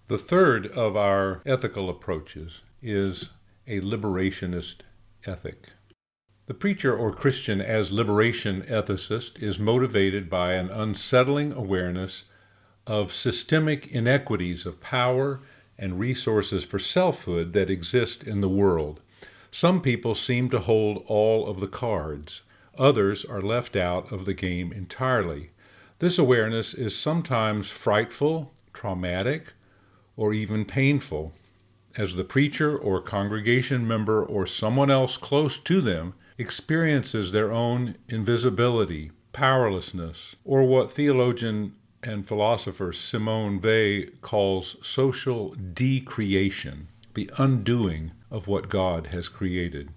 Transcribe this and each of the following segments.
The third of our ethical approaches is a liberationist ethic. The preacher or Christian as liberation ethicist is motivated by an unsettling awareness of systemic inequities of power and resources for selfhood that exist in the world. Some people seem to hold all of the cards. Others are left out of the game entirely. This awareness is sometimes frightful, traumatic, or even painful, as the preacher or congregation member or someone else close to them experiences their own invisibility, powerlessness, or what theologian and philosopher Simone Weil calls social decreation, the undoing of what God has created.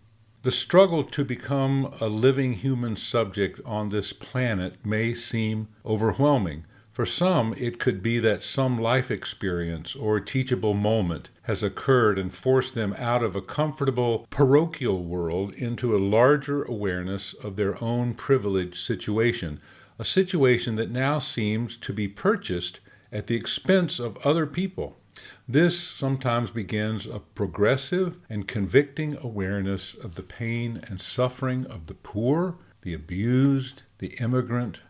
The struggle to become a living human subject on this planet may seem overwhelming. For some, it could be that some life experience or teachable moment has occurred and forced them out of a comfortable parochial world into a larger awareness of their own privileged situation, a situation that now seems to be purchased at the expense of other people. This sometimes begins a progressive and convicting awareness of the pain and suffering of the poor, the abused, the immigrant,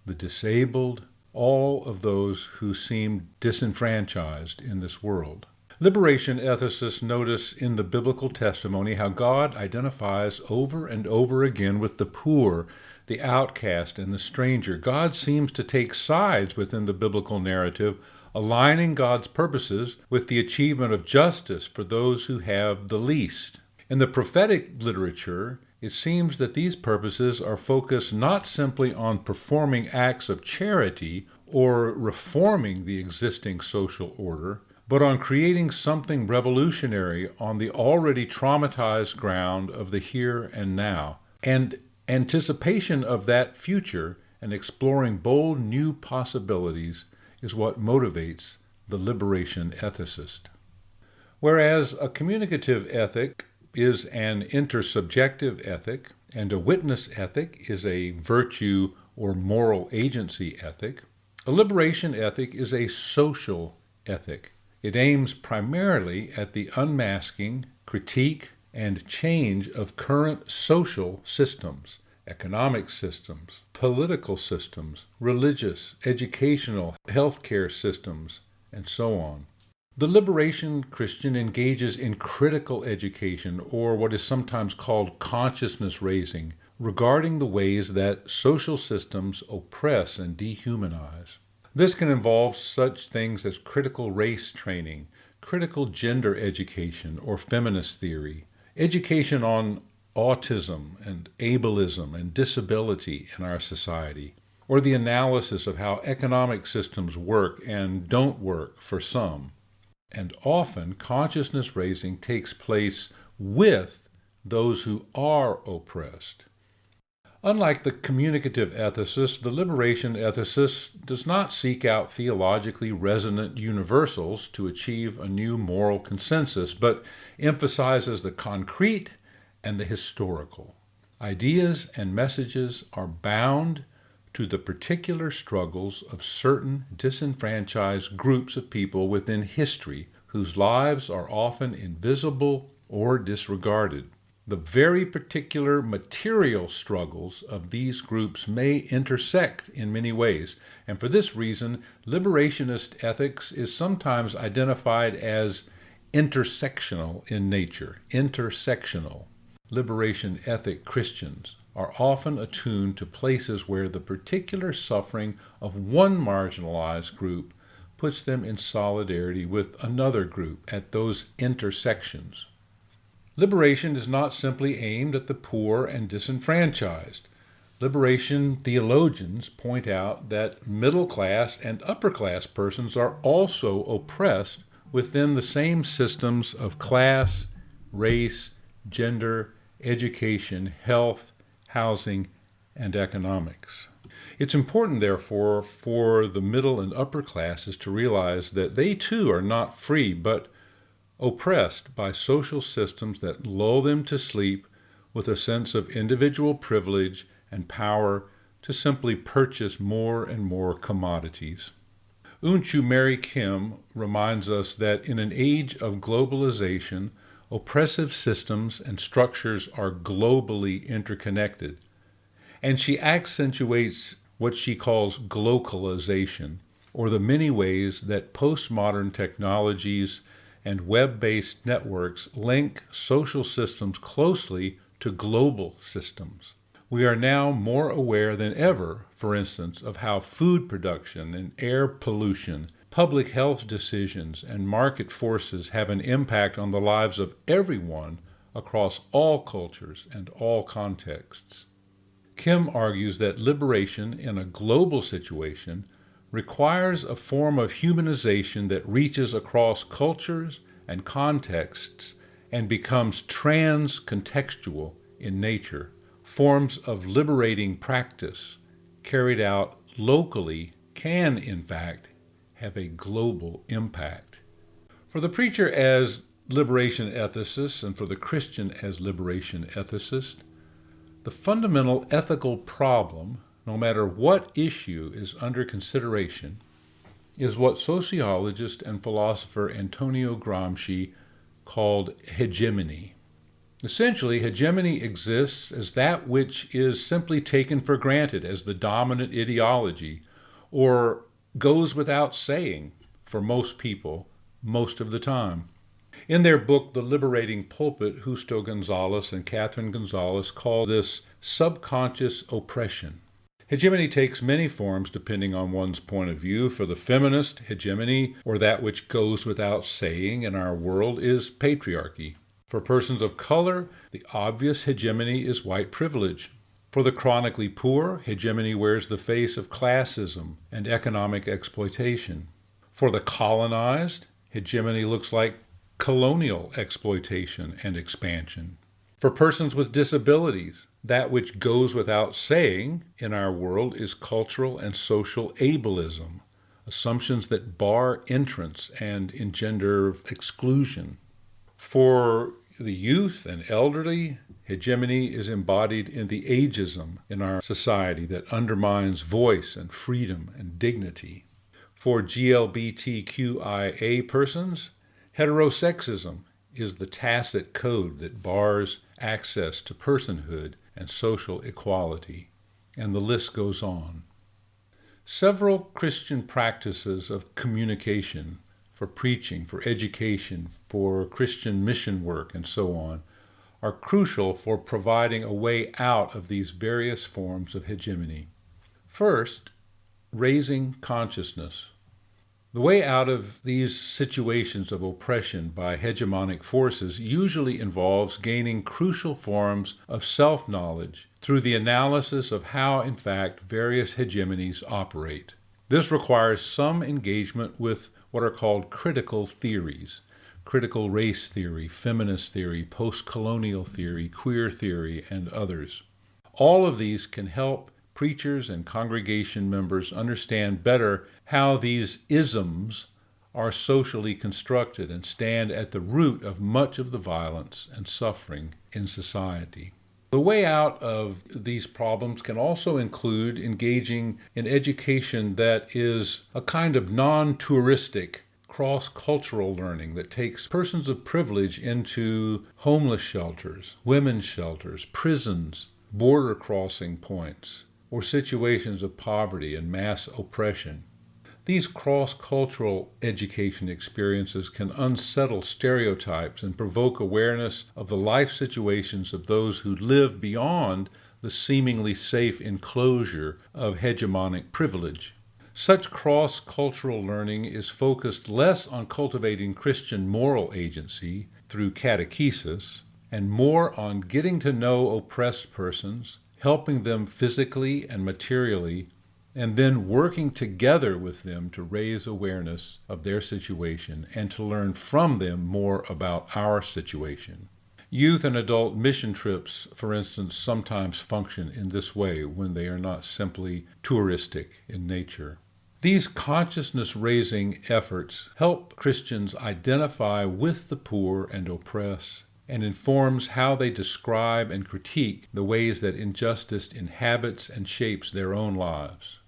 the disabled, all of those who seem disenfranchised in this world. Liberation ethicists notice in the biblical testimony how God identifies over and over again with the poor, the outcast, and the stranger. God seems to take sides within the biblical narrative, aligning God's purposes with the achievement of justice for those who have the least. In the prophetic literature, it seems that these purposes are focused not simply on performing acts of charity or reforming the existing social order, but on creating something revolutionary on the already traumatized ground of the here and now. And anticipation of that future and exploring bold new possibilities is what motivates the liberation ethicist. Whereas a communicative ethic is an intersubjective ethic, and a witness ethic is a virtue or moral agency ethic, a liberation ethic is a social ethic. It aims primarily at the unmasking, critique, and change of current social systems, economic systems, political systems, religious, educational, healthcare systems, and so on. The liberation Christian engages in critical education, or what is sometimes called consciousness raising, regarding the ways that social systems oppress and dehumanize. This can involve such things as critical race training, critical gender education, or feminist theory, education on autism and ableism and disability in our society, or the analysis of how economic systems work and don't work for some. And often, consciousness raising takes place with those who are oppressed. Unlike the communicative ethicist, the liberation ethicist does not seek out theologically resonant universals to achieve a new moral consensus, but emphasizes the concrete and the historical. Ideas and messages are bound to the particular struggles of certain disenfranchised groups of people within history whose lives are often invisible or disregarded. The very particular material struggles of these groups may intersect in many ways, and for this reason, liberationist ethics is sometimes identified as intersectional in nature. Intersectional. Liberation ethic Christians are often attuned to places where the particular suffering of one marginalized group puts them in solidarity with another group at those intersections. Liberation is not simply aimed at the poor and disenfranchised. Liberation theologians point out that middle class and upper class persons are also oppressed within the same systems of class, race, gender, education, health, housing, and economics. It's important, therefore, for the middle and upper classes to realize that they too are not free, but oppressed by social systems that lull them to sleep with a sense of individual privilege and power to simply purchase more and more commodities. Unchu Mary Kim reminds us that in an age of globalization, oppressive systems and structures are globally interconnected. And she accentuates what she calls glocalization, or the many ways that postmodern technologies and web-based networks link social systems closely to global systems. We are now more aware than ever, for instance, of how food production and air pollution, public health decisions, and market forces have an impact on the lives of everyone across all cultures and all contexts. Kim argues that liberation in a global situation requires a form of humanization that reaches across cultures and contexts and becomes trans-contextual in nature. Forms of liberating practice carried out locally can, in fact, have a global impact. For the preacher as liberation ethicist and for the Christian as liberation ethicist, the fundamental ethical problem, no matter what issue is under consideration, is what sociologist and philosopher Antonio Gramsci called hegemony. Essentially, hegemony exists as that which is simply taken for granted as the dominant ideology, or goes without saying for most people, most of the time. In their book, The Liberating Pulpit, Justo Gonzalez and Catherine Gonzalez call this subconscious oppression. Hegemony takes many forms depending on one's point of view. For the feminist, hegemony, or that which goes without saying in our world, is patriarchy. For persons of color, the obvious hegemony is white privilege. For the chronically poor, hegemony wears the face of classism and economic exploitation. For the colonized, hegemony looks like colonial exploitation and expansion. For persons with disabilities, that which goes without saying in our world is cultural and social ableism, assumptions that bar entrance and engender exclusion. For the youth and elderly, hegemony is embodied in the ageism in our society that undermines voice and freedom and dignity. For GLBTQIA persons, heterosexism is the tacit code that bars access to personhood and social equality, and the list goes on. Several Christian practices of communication, for preaching, for education, for Christian mission work, and so on, are crucial for providing a way out of these various forms of hegemony. First, raising consciousness. The way out of these situations of oppression by hegemonic forces usually involves gaining crucial forms of self-knowledge through the analysis of how, in fact, various hegemonies operate. This requires some engagement with what are called critical theories: critical race theory, feminist theory, post-colonial theory, queer theory, and others. All of these can help preachers and congregation members understand better how these isms are socially constructed and stand at the root of much of the violence and suffering in society. The way out of these problems can also include engaging in education that is a kind of non-touristic, cross-cultural learning that takes persons of privilege into homeless shelters, women's shelters, prisons, border crossing points, or situations of poverty and mass oppression. These cross-cultural education experiences can unsettle stereotypes and provoke awareness of the life situations of those who live beyond the seemingly safe enclosure of hegemonic privilege. Such cross-cultural learning is focused less on cultivating Christian moral agency through catechesis and more on getting to know oppressed persons, helping them physically and materially, and then working together with them to raise awareness of their situation and to learn from them more about our situation. Youth and adult mission trips, for instance, sometimes function in this way when they are not simply touristic in nature. These consciousness-raising efforts help Christians identify with the poor and oppressed, and informs how they describe and critique the ways that injustice inhabits and shapes their own lives.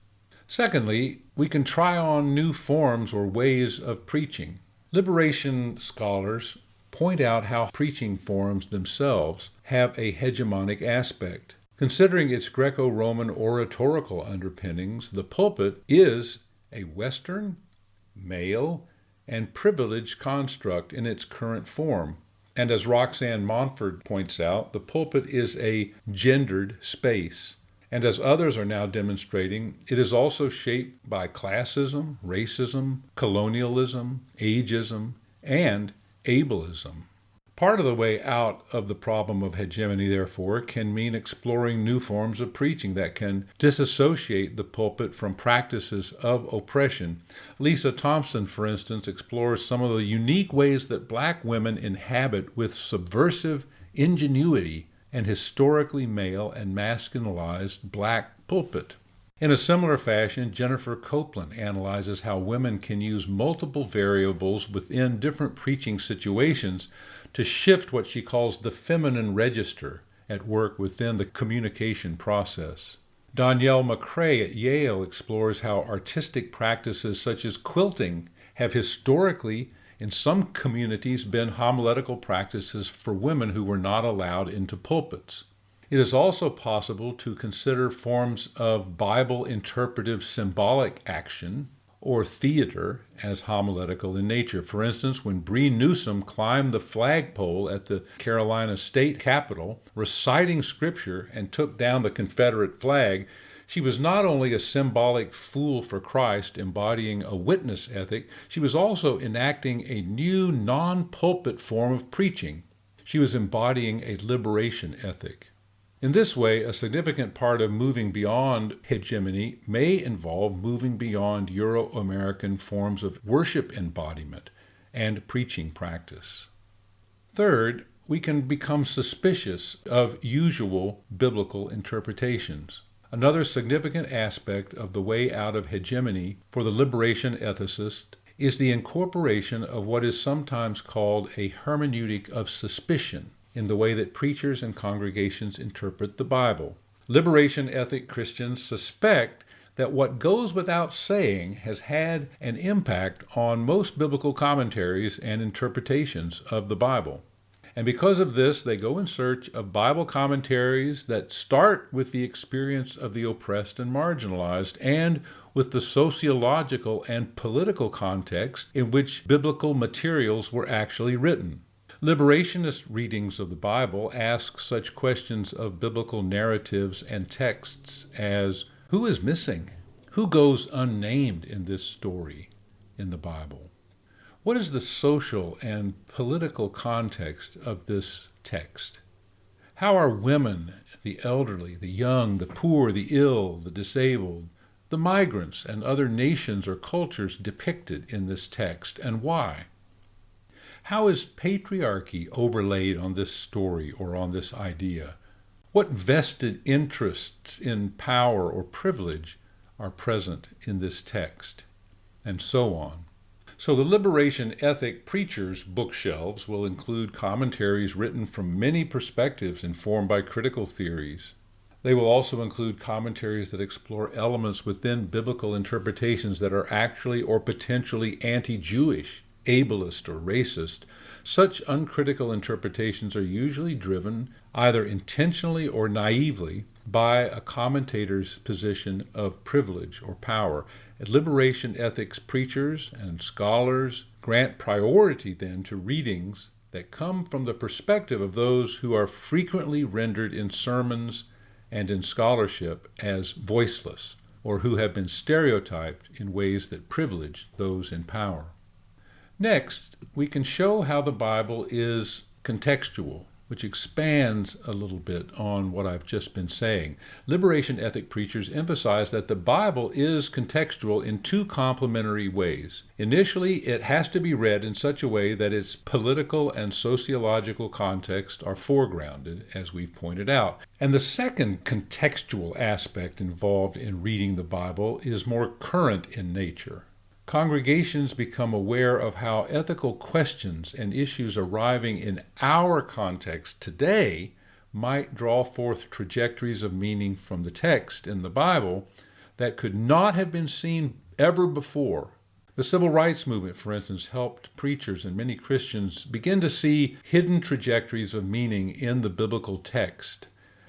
Secondly, we can try on new forms or ways of preaching. Liberation scholars point out how preaching forms themselves have a hegemonic aspect. Considering its Greco-Roman oratorical underpinnings, the pulpit is a Western, male, and privileged construct in its current form. And as Roxanne Montford points out, the pulpit is a gendered space. And as others are now demonstrating, it is also shaped by classism, racism, colonialism, ageism, and ableism. Part of the way out of the problem of hegemony, therefore, can mean exploring new forms of preaching that can disassociate the pulpit from practices of oppression. Lisa Thompson, for instance, explores some of the unique ways that black women inhabit with subversive ingenuity an historically male and masculinized black pulpit. In a similar fashion, Jennifer Copeland analyzes how women can use multiple variables within different preaching situations to shift what she calls the feminine register at work within the communication process. Danielle McCrae at Yale explores how artistic practices such as quilting have historically, in some communities, been homiletical practices for women who were not allowed into pulpits. It is also possible to consider forms of Bible interpretive symbolic action or theater as homiletical in nature. For instance, when Bree Newsom climbed the flagpole at the Carolina State Capitol, reciting scripture and took down the Confederate flag, she was not only a symbolic fool for Christ, embodying a witness ethic, she was also enacting a new non-pulpit form of preaching. She was embodying a liberation ethic. In this way, a significant part of moving beyond hegemony may involve moving beyond Euro-American forms of worship embodiment and preaching practice. Third, we can become suspicious of usual biblical interpretations. Another significant aspect of the way out of hegemony for the liberation ethicist is the incorporation of what is sometimes called a hermeneutic of suspicion in the way that preachers and congregations interpret the Bible. Liberation ethic Christians suspect that what goes without saying has had an impact on most biblical commentaries and interpretations of the Bible. And because of this, they go in search of Bible commentaries that start with the experience of the oppressed and marginalized and with the sociological and political context in which biblical materials were actually written. Liberationist readings of the Bible ask such questions of biblical narratives and texts as, who is missing? Who goes unnamed in this story in the Bible? What is the social and political context of this text? How are women, the elderly, the young, the poor, the ill, the disabled, the migrants, and other nations or cultures depicted in this text, and why? How is patriarchy overlaid on this story or on this idea? What vested interests in power or privilege are present in this text? And so on. So the liberation ethic preachers' bookshelves will include commentaries written from many perspectives informed by critical theories. They will also include commentaries that explore elements within biblical interpretations that are actually or potentially anti-Jewish, ableist, or racist. Such uncritical interpretations are usually driven, either intentionally or naively, by a commentator's position of privilege or power. And liberation ethics preachers and scholars grant priority then to readings that come from the perspective of those who are frequently rendered in sermons and in scholarship as voiceless, or who have been stereotyped in ways that privilege those in power. Next, we can show how the Bible is contextual, which expands a little bit on what I've just been saying. Liberation ethic preachers emphasize that the Bible is contextual in two complementary ways. Initially, it has to be read in such a way that its political and sociological context are foregrounded, as we've pointed out. And the second contextual aspect involved in reading the Bible is more current in nature. Congregations become aware of how ethical questions and issues arriving in our context today might draw forth trajectories of meaning from the text in the Bible that could not have been seen ever before. The civil rights movement, for instance, helped preachers and many Christians begin to see hidden trajectories of meaning in the biblical text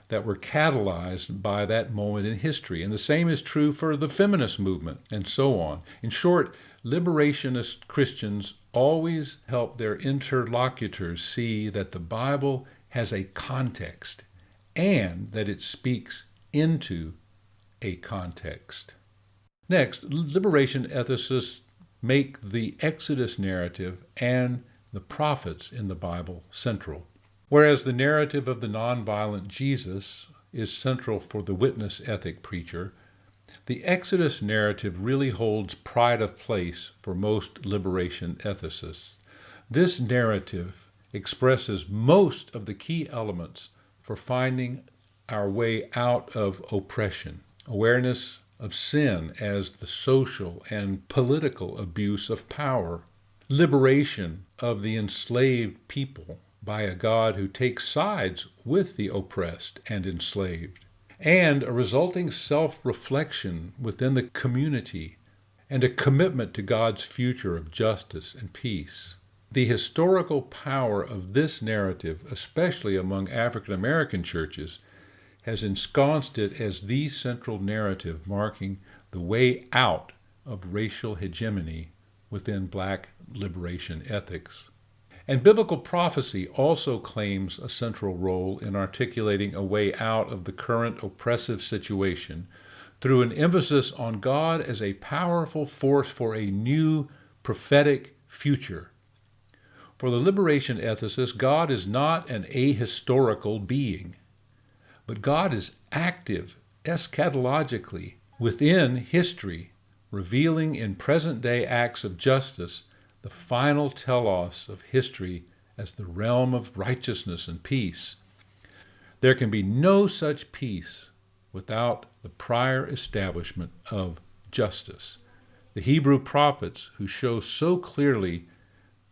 that were catalyzed by that moment in history. And the same is true for the feminist movement and so on. In short, liberationist Christians always help their interlocutors see that the Bible has a context and that it speaks into a context. Next, liberation ethicists make the Exodus narrative and the prophets in the Bible central. Whereas the narrative of the nonviolent Jesus is central for the witness ethic preacher, the Exodus narrative really holds pride of place for most liberation ethicists. This narrative expresses most of the key elements for finding our way out of oppression: awareness of sin as the social and political abuse of power, liberation of the enslaved people by a God who takes sides with the oppressed and enslaved, and a resulting self-reflection within the community and a commitment to God's future of justice and peace. The historical power of this narrative, especially among African American churches, has ensconced it as the central narrative marking the way out of racial hegemony within Black liberation ethics. And biblical prophecy also claims a central role in articulating a way out of the current oppressive situation through an emphasis on God as a powerful force for a new prophetic future. For the liberation ethicist, God is not an ahistorical being, but God is active eschatologically within history, revealing in present-day acts of justice the final telos of history as the realm of righteousness and peace. There can be no such peace without the prior establishment of justice. The Hebrew prophets, who show so clearly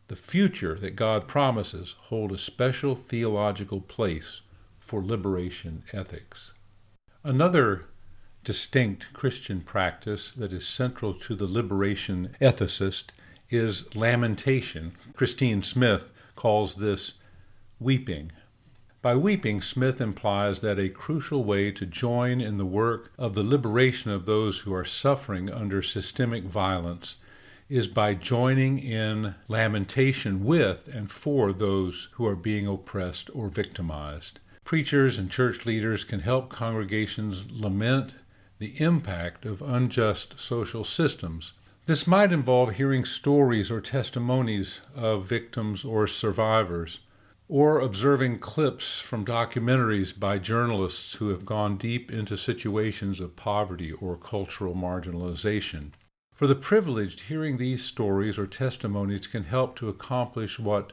the future that God promises, hold a special theological place for liberation ethics. Another distinct Christian practice that is central to the liberation ethicist is lamentation. Christine Smith calls this weeping. By weeping, Smith implies that a crucial way to join in the work of the liberation of those who are suffering under systemic violence is by joining in lamentation with and for those who are being oppressed or victimized. Preachers and church leaders can help congregations lament the impact of unjust social systems. This might involve hearing stories or testimonies of victims or survivors, or observing clips from documentaries by journalists who have gone deep into situations of poverty or cultural marginalization. For the privileged, hearing these stories or testimonies can help to accomplish what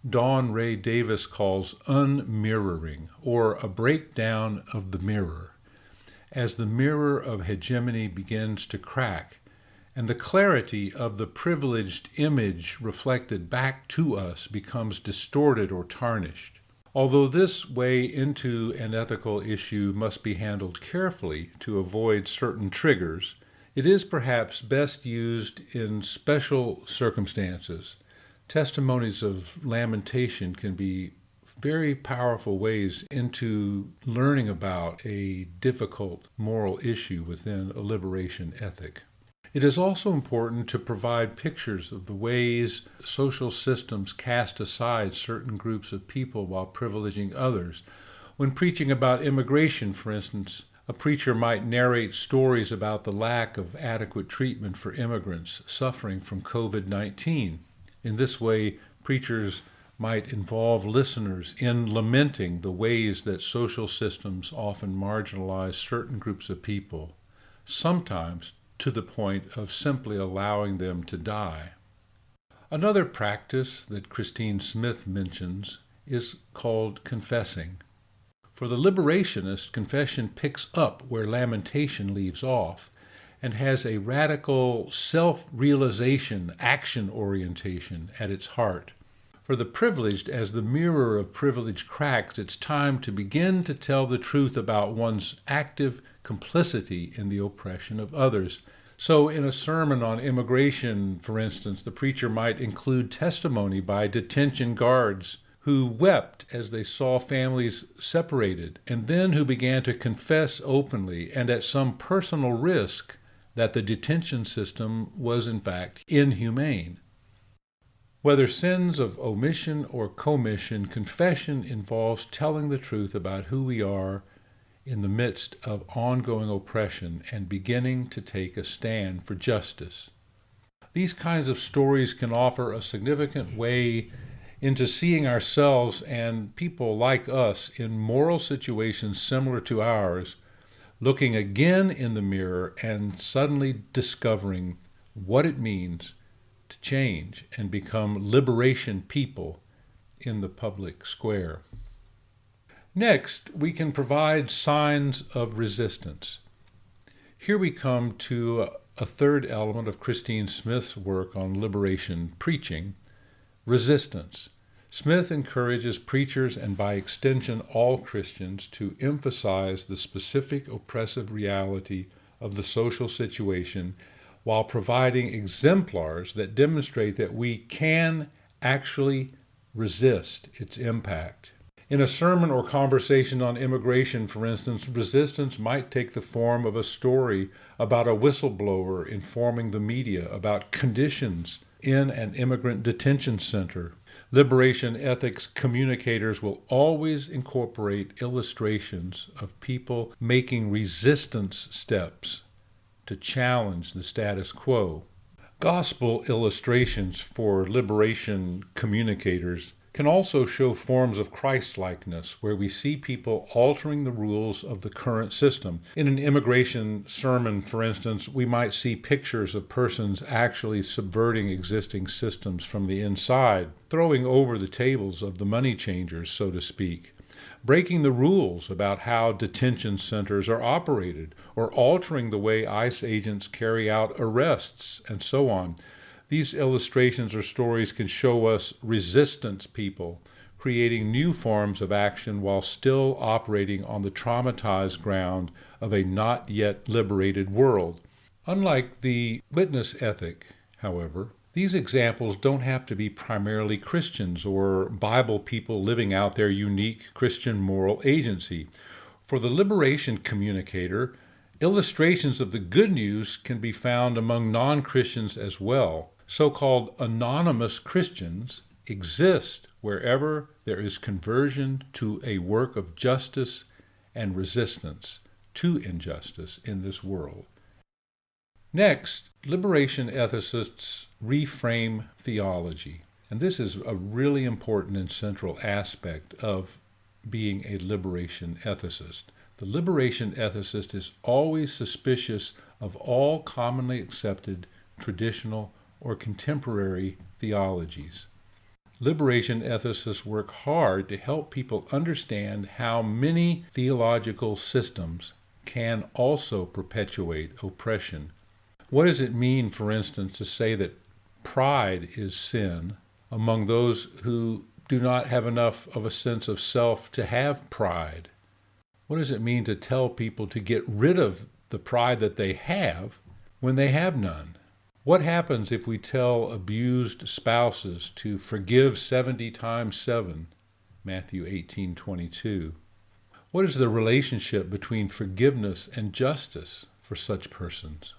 Dawn Ray Davis calls unmirroring, or a breakdown of the mirror, as the mirror of hegemony begins to crack, and the clarity of the privileged image reflected back to us becomes distorted or tarnished. Although this way into an ethical issue must be handled carefully to avoid certain triggers, it is perhaps best used in special circumstances. Testimonies of lamentation can be very powerful ways into learning about a difficult moral issue within a liberation ethic. It is also important to provide pictures of the ways social systems cast aside certain groups of people while privileging others. When preaching about immigration, for instance, a preacher might narrate stories about the lack of adequate treatment for immigrants suffering from COVID-19. In this way, preachers might involve listeners in lamenting the ways that social systems often marginalize certain groups of people, sometimes to the point of simply allowing them to die. Another practice that Christine Smith mentions is called confessing. For the liberationist, confession picks up where lamentation leaves off and has a radical self-realization, action orientation at its heart. For the privileged, as the mirror of privilege cracks, it's time to begin to tell the truth about one's active complicity in the oppression of others. So in a sermon on immigration, for instance, the preacher might include testimony by detention guards who wept as they saw families separated, and then who began to confess openly and at some personal risk that the detention system was in fact inhumane. Whether sins of omission or commission, confession involves telling the truth about who we are in the midst of ongoing oppression and beginning to take a stand for justice. These kinds of stories can offer a significant way into seeing ourselves and people like us in moral situations similar to ours, looking again in the mirror and suddenly discovering what it means to change and become liberation people in the public square. Next, we can provide signs of resistance. Here we come to a third element of Christine Smith's work on liberation preaching, resistance. Smith encourages preachers and by extension all Christians to emphasize the specific oppressive reality of the social situation while providing exemplars that demonstrate that we can actually resist its impact. In a sermon or conversation on immigration, for instance, resistance might take the form of a story about a whistleblower informing the media about conditions in an immigrant detention center. Liberation ethics communicators will always incorporate illustrations of people making resistance steps to challenge the status quo. Gospel illustrations for liberation communicators can also show forms of Christ-likeness, where we see people altering the rules of the current system. In an immigration sermon, for instance, we might see pictures of persons actually subverting existing systems from the inside, throwing over the tables of the money changers, so to speak, breaking the rules about how detention centers are operated, or altering the way ICE agents carry out arrests, and so on. These illustrations or stories can show us resistance people creating new forms of action while still operating on the traumatized ground of a not yet liberated world. Unlike the witness ethic, however, these examples don't have to be primarily Christians or Bible people living out their unique Christian moral agency. For the liberation communicator, illustrations of the good news can be found among non-Christians as well. So-called anonymous Christians exist wherever there is conversion to a work of justice and resistance to injustice in this world. Next, liberation ethicists reframe theology. And this is a really important and central aspect of being a liberation ethicist. The liberation ethicist is always suspicious of all commonly accepted traditional or contemporary theologies. Liberation ethicists work hard to help people understand how many theological systems can also perpetuate oppression. What does it mean, for instance, to say that pride is sin among those who do not have enough of a sense of self to have pride? What does it mean to tell people to get rid of the pride that they have when they have none? What happens if we tell abused spouses to forgive 70 times 7, Matthew 18:22? What is the relationship between forgiveness and justice for such persons?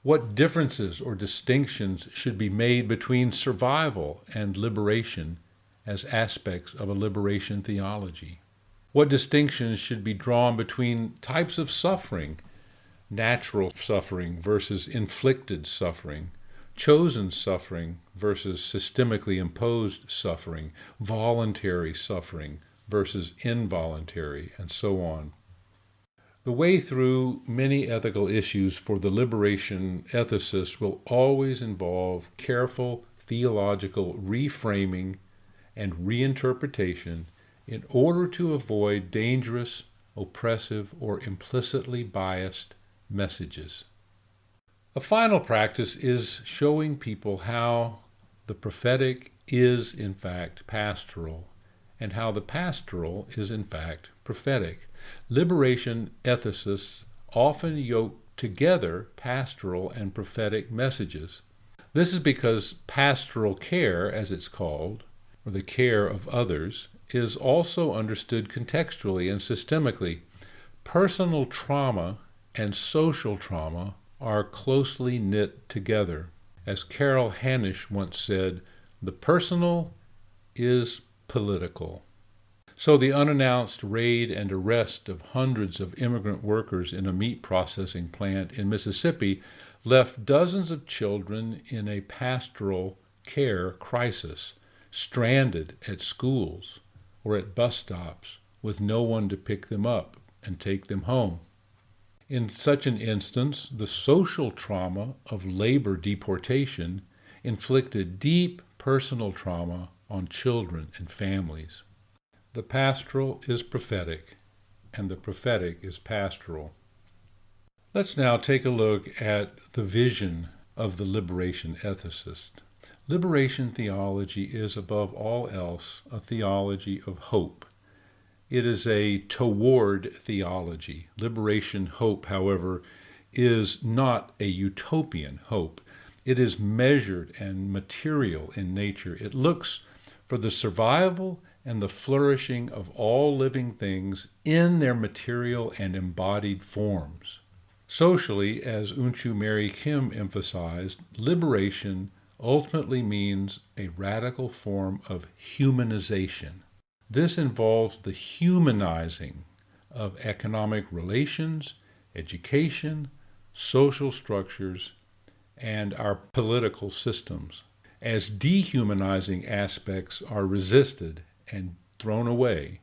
What differences or distinctions should be made between survival and liberation as aspects of a liberation theology? What distinctions should be drawn between types of suffering, natural suffering versus inflicted suffering, chosen suffering versus systemically imposed suffering, voluntary suffering versus involuntary, and so on? The way through many ethical issues for the liberation ethicist will always involve careful theological reframing and reinterpretation in order to avoid dangerous, oppressive, or implicitly biased messages. A final practice is showing people how the prophetic is in fact pastoral, and how the pastoral is in fact prophetic. Liberation ethicists often yoke together pastoral and prophetic messages. This is because pastoral care, as it's called, or the care of others, is also understood contextually and systemically. Personal trauma and social trauma are closely knit together. As Carol Hanisch once said, the personal is political. So the unannounced raid and arrest of hundreds of immigrant workers in a meat processing plant in Mississippi left dozens of children in a pastoral care crisis, stranded at schools or at bus stops with no one to pick them up and take them home. In such an instance, the social trauma of labor deportation inflicted deep personal trauma on children and families. The pastoral is prophetic, and the prophetic is pastoral. Let's now take a look at the vision of the liberation ethicist. Liberation theology is, above all else, a theology of hope. It is a toward theology. Liberation hope, however, is not a utopian hope. It is measured and material in nature. It looks for the survival and the flourishing of all living things in their material and embodied forms. Socially, as Unchu Mary Kim emphasized, liberation ultimately means a radical form of humanization. This involves the humanizing of economic relations, education, social structures, and our political systems. As dehumanizing aspects are resisted and thrown away,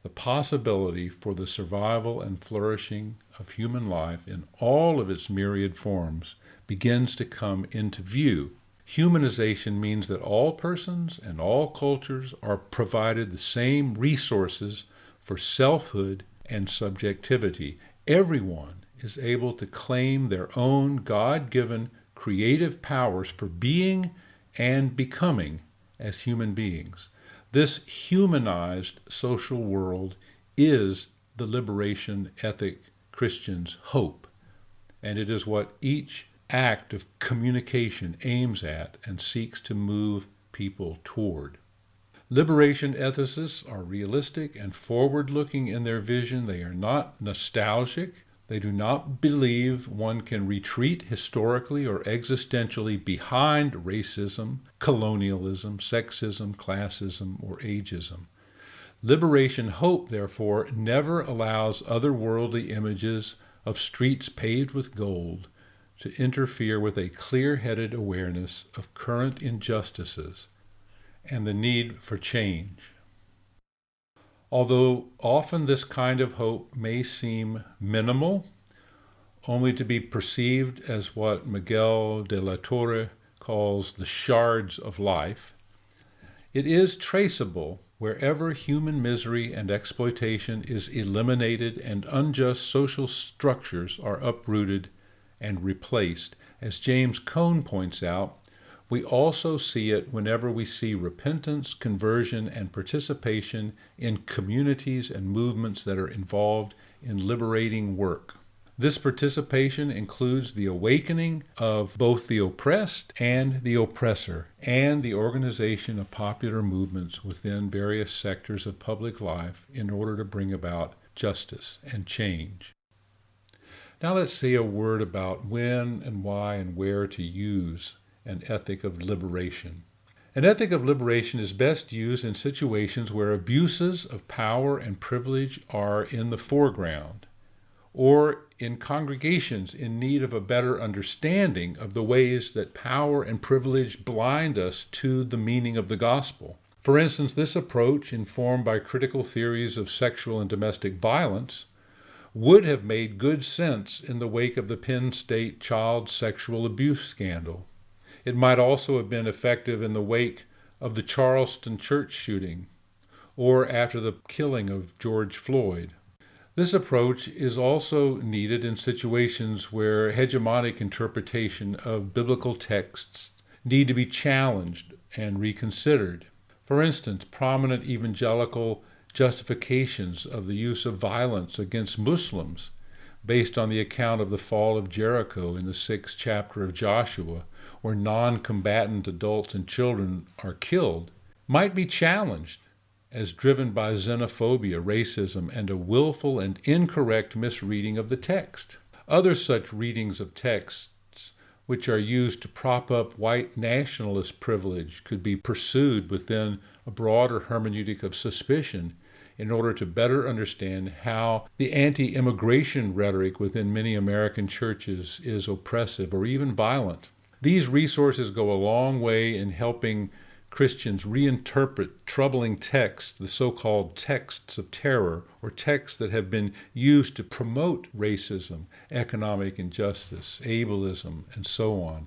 the possibility for the survival and flourishing of human life in all of its myriad forms begins to come into view. Humanization means that all persons and all cultures are provided the same resources for selfhood and subjectivity. Everyone is able to claim their own God-given creative powers for being and becoming as human beings. This humanized social world is the liberation ethic Christian's hope, and it is what each act of communication aims at and seeks to move people toward. Liberation ethicists are realistic and forward-looking in their vision. They are not nostalgic. They do not believe one can retreat historically or existentially behind racism, colonialism, sexism, classism, or ageism. Liberation hope, therefore, never allows otherworldly images of streets paved with gold to interfere with a clear-headed awareness of current injustices and the need for change. Although often this kind of hope may seem minimal, only to be perceived as what Miguel de la Torre calls the shards of life, it is traceable wherever human misery and exploitation is eliminated and unjust social structures are uprooted and replaced. As James Cone points out, we also see it whenever we see repentance, conversion, and participation in communities and movements that are involved in liberating work. This participation includes the awakening of both the oppressed and the oppressor, and the organization of popular movements within various sectors of public life in order to bring about justice and change. Now let's say a word about when and why and where to use an ethic of liberation. An ethic of liberation is best used in situations where abuses of power and privilege are in the foreground, or in congregations in need of a better understanding of the ways that power and privilege blind us to the meaning of the gospel. For instance, this approach, informed by critical theories of sexual and domestic violence, would have made good sense in the wake of the Penn State child sexual abuse scandal. It might also have been effective in the wake of the Charleston church shooting, or after the killing of George Floyd. This approach is also needed in situations where hegemonic interpretation of biblical texts need to be challenged and reconsidered. For instance, prominent evangelical justifications of the use of violence against Muslims based on the account of the fall of Jericho in the 6th chapter of Joshua, where non-combatant adults and children are killed, might be challenged as driven by xenophobia, racism, and a willful and incorrect misreading of the text. Other such readings of texts which are used to prop up white nationalist privilege could be pursued within a broader hermeneutic of suspicion in order to better understand how the anti-immigration rhetoric within many American churches is oppressive or even violent. These resources go a long way in helping Christians reinterpret troubling texts, the so-called texts of terror, or texts that have been used to promote racism, economic injustice, ableism, and so on.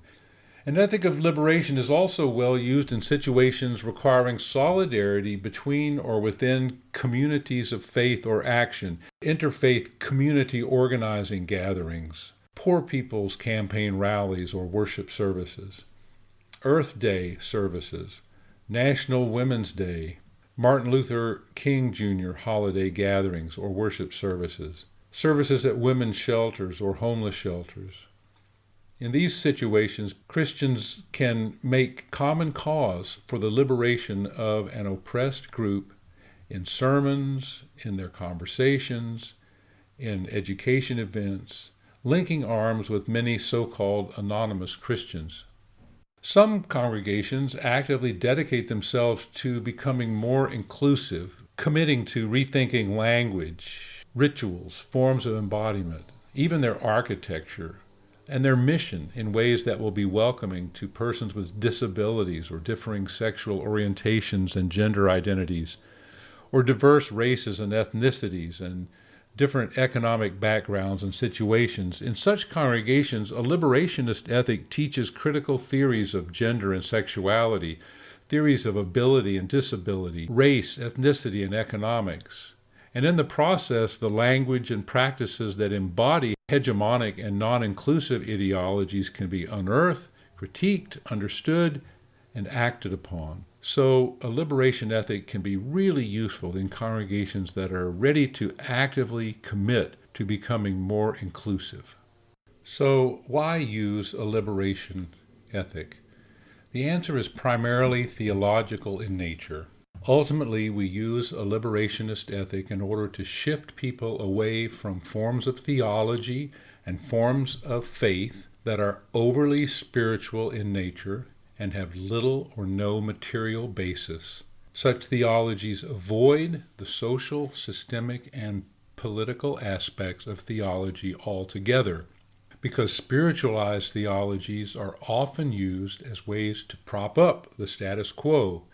An ethic of liberation is also well used in situations requiring solidarity between or within communities of faith or action, interfaith community organizing gatherings, poor people's campaign rallies or worship services, Earth Day services, National Women's Day, Martin Luther King Jr. holiday gatherings or worship services, services at women's shelters or homeless shelters. In these situations, Christians can make common cause for the liberation of an oppressed group in sermons, in their conversations, in education events, linking arms with many so-called anonymous Christians. Some congregations actively dedicate themselves to becoming more inclusive, committing to rethinking language, rituals, forms of embodiment, even their architecture, and their mission in ways that will be welcoming to persons with disabilities or differing sexual orientations and gender identities, or diverse races and ethnicities and different economic backgrounds and situations. In such congregations, a liberationist ethic teaches critical theories of gender and sexuality, theories of ability and disability, race, ethnicity, and economics. And in the process, the language and practices that embody hegemonic and non-inclusive ideologies can be unearthed, critiqued, understood, and acted upon. So a liberation ethic can be really useful in congregations that are ready to actively commit to becoming more inclusive. So why use a liberation ethic? The answer is primarily theological in nature. Ultimately, we use a liberationist ethic in order to shift people away from forms of theology and forms of faith that are overly spiritual in nature and have little or no material basis. Such theologies avoid the social, systemic, and political aspects of theology altogether, because spiritualized theologies are often used as ways to prop up the status quo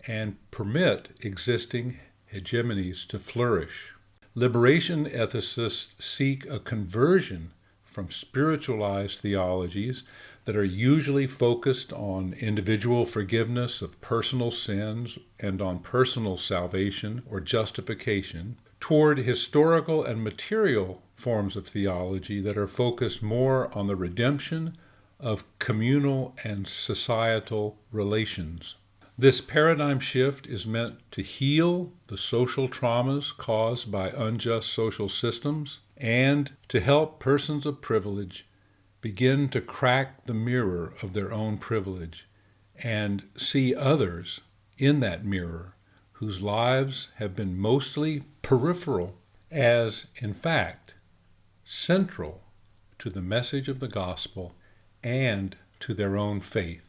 and permit existing hegemonies to flourish. Liberation ethicists seek a conversion from spiritualized theologies that are usually focused on individual forgiveness of personal sins and on personal salvation or justification, toward historical and material forms of theology that are focused more on the redemption of communal and societal relations. This paradigm shift is meant to heal the social traumas caused by unjust social systems and to help persons of privilege begin to crack the mirror of their own privilege and see others in that mirror whose lives have been mostly peripheral as, in fact, central to the message of the gospel and to their own faith.